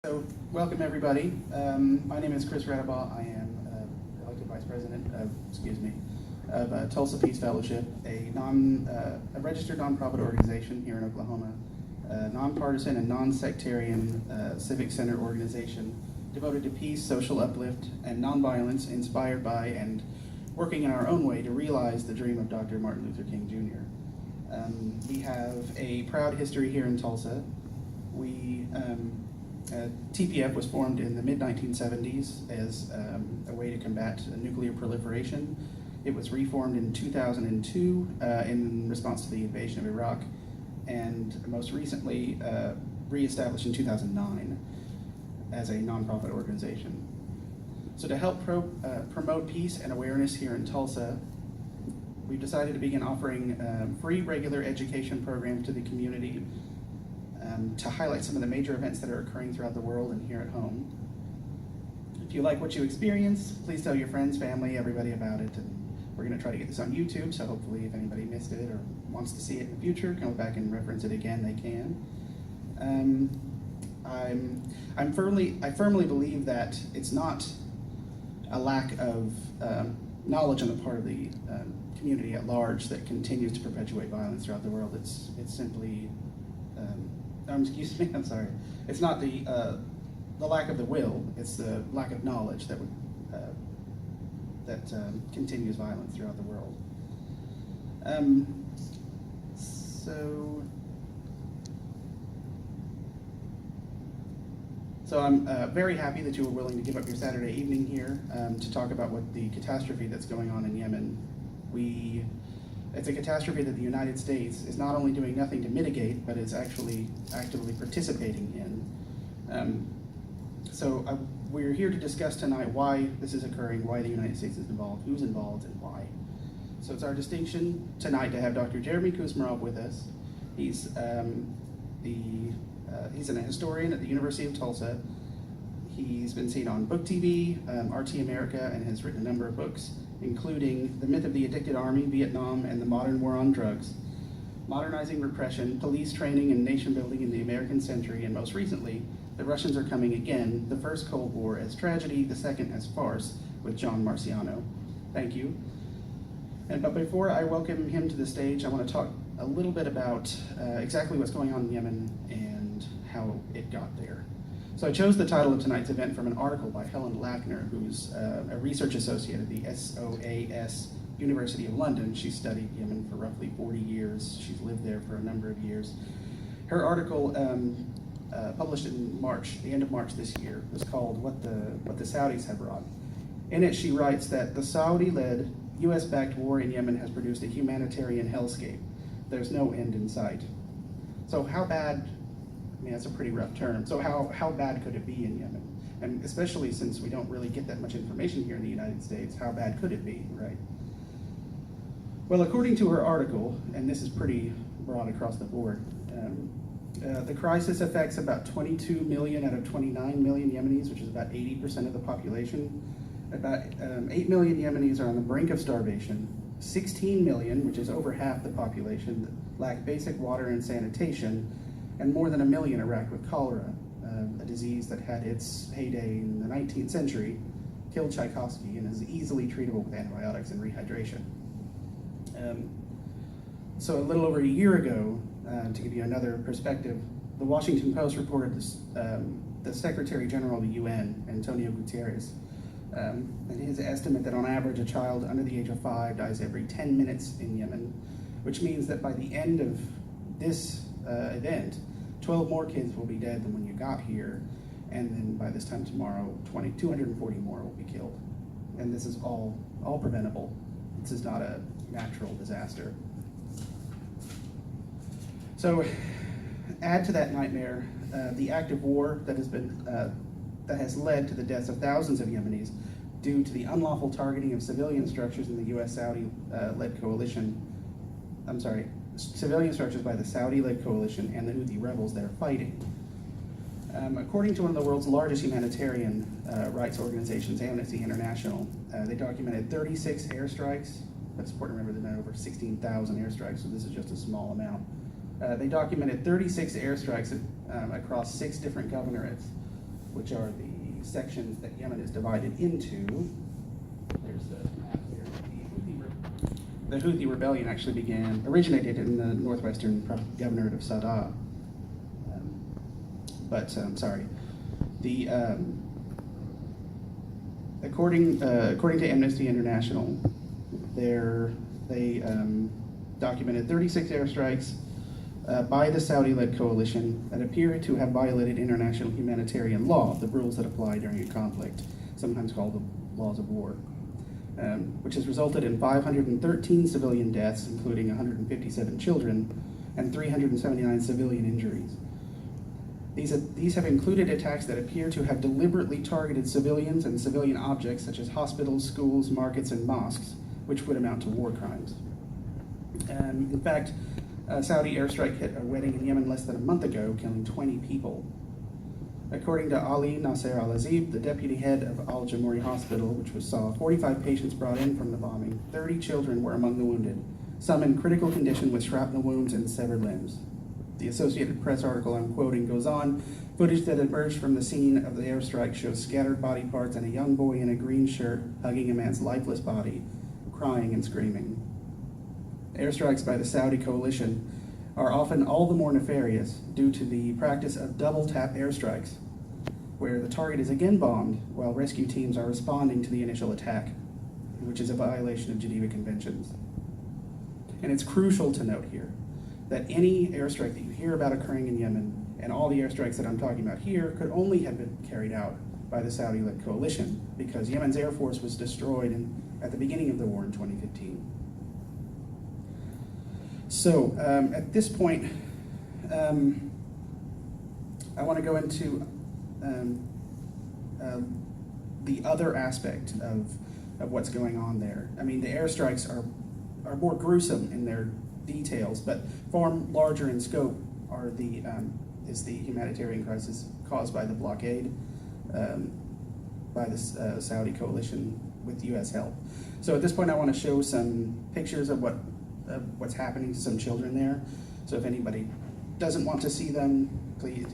So, welcome everybody. My name is Chris Radabaugh. I am elected Vice President of Tulsa Peace Fellowship, a registered nonprofit organization here in Oklahoma, a nonpartisan and non-sectarian civic center organization devoted to peace, social uplift, and nonviolence, inspired by and working in our own way to realize the dream of Dr. Martin Luther King Jr. We have a proud history here in Tulsa. TPF was formed in the mid-1970s as a way to combat nuclear proliferation. It was reformed in 2002 in response to the invasion of Iraq, and most recently reestablished in 2009 as a nonprofit organization. So to help promote peace and awareness here in Tulsa, we've decided to begin offering free regular education programs to the community to highlight some of the major events that are occurring throughout the world and here at home. If you like what you experience, please tell your friends, family, everybody about it. And we're going to try to get this on YouTube, so hopefully if anybody missed it or wants to see it in the future, come back and reference it again, they can. I firmly believe that it's not a lack of knowledge on the part of the community at large that continues to perpetuate violence throughout the world. It's simply It's not the lack of the will; it's the lack of knowledge that continues violence throughout the world. So I'm very happy that you were willing to give up your Saturday evening here to talk about what the catastrophe that's going on in Yemen. It's a catastrophe that the United States is not only doing nothing to mitigate, but is actually actively participating in. We're here to discuss tonight why this is occurring, why the United States is involved, who's involved, and why. So it's our distinction tonight to have Dr. Jeremy Kuzmarov with us. He's he's a historian at the University of Tulsa. He's been seen on Book TV, RT America, and has written a number of books, including The Myth of the Addicted Army, Vietnam, and the Modern War on Drugs, Modernizing Repression, Police Training, and Nation Building in the American Century, and most recently, The Russians Are Coming Again, the First Cold War as Tragedy, the Second as Farce, with John Marciano. Thank you. But before I welcome him to the stage, I want to talk a little bit about exactly what's going on in Yemen and how it got there. So I chose the title of tonight's event from an article by Helen Lackner, who's a research associate at the SOAS University of London. She studied Yemen for roughly 40 years. She's lived there for a number of years. Her article, published in March, the end of March this year, was called What the Saudis Have Wrought. In it, she writes that the Saudi-led, US-backed war in Yemen has produced a humanitarian hellscape. There's no end in sight. So how bad? I mean, that's a pretty rough term. So how bad could it be in Yemen? And especially since we don't really get that much information here in the United States, how bad could it be, right? Well, according to her article, and this is pretty broad across the board, the crisis affects about 22 million out of 29 million Yemenis, which is about 80% of the population. About 8 million Yemenis are on the brink of starvation. 16 million, which is over half the population, lack basic water and sanitation, and more than 1 million are racked with cholera, a disease that had its heyday in the 19th century, killed Tchaikovsky, and is easily treatable with antibiotics and rehydration. So a little over a year ago, to give you another perspective, the Washington Post reported this, the Secretary General of the UN, Antonio Guterres, and his estimate that on average a child under the age of 5 dies every 10 minutes in Yemen, which means that by the end of this event, 12 more kids will be dead than when you got here, and then by this time tomorrow, 240 more will be killed. And this is all preventable. This is not a natural disaster. So, add to that nightmare the active war that has led to the deaths of thousands of Yemenis due to the unlawful targeting of civilian structures in the U.S.-Saudi-led coalition. Civilian structures by the Saudi-led coalition and the Houthi rebels that are fighting. According to one of the world's largest humanitarian rights organizations, Amnesty International, they documented 36 airstrikes. But it's important to remember there have been over 16,000 airstrikes, so this is just a small amount. They documented 36 airstrikes across 6 different governorates. which are the sections that Yemen is divided into. There's the map here. The Houthi rebellion actually originated in the northwestern governorate of Sa'da. According to Amnesty International, they documented 36 airstrikes by the Saudi-led coalition that appear to have violated international humanitarian law, the rules that apply during a conflict, sometimes called the laws of war, which has resulted in 513 civilian deaths, including 157 children, and 379 civilian injuries. These have included attacks that appear to have deliberately targeted civilians and civilian objects such as hospitals, schools, markets, and mosques, which would amount to war crimes. In fact, a Saudi airstrike hit a wedding in Yemen less than a month ago, killing 20 people. According to Ali Nasser Al-Azib, the deputy head of Al-Jamuri Hospital, which saw 45 patients brought in from the bombing, 30 children were among the wounded, some in critical condition with shrapnel wounds and severed limbs. The Associated Press article I'm quoting goes on, footage that emerged from the scene of the airstrike shows scattered body parts and a young boy in a green shirt hugging a man's lifeless body, crying and screaming. Airstrikes by the Saudi coalition are often all the more nefarious due to the practice of double-tap airstrikes, where the target is again bombed while rescue teams are responding to the initial attack, which is a violation of Geneva Conventions. And it's crucial to note here that any airstrike that you hear about occurring in Yemen, and all the airstrikes that I'm talking about here, could only have been carried out by the Saudi-led coalition, because Yemen's air force was destroyed at the beginning of the war in 2015. So at this point, I want to go into the other aspect of what's going on there. I mean, the airstrikes are more gruesome in their details, but far larger in scope is the humanitarian crisis caused by the blockade by the Saudi coalition with U.S. help. So at this point, I want to show some pictures of what's happening to some children there. So if anybody doesn't want to see them, please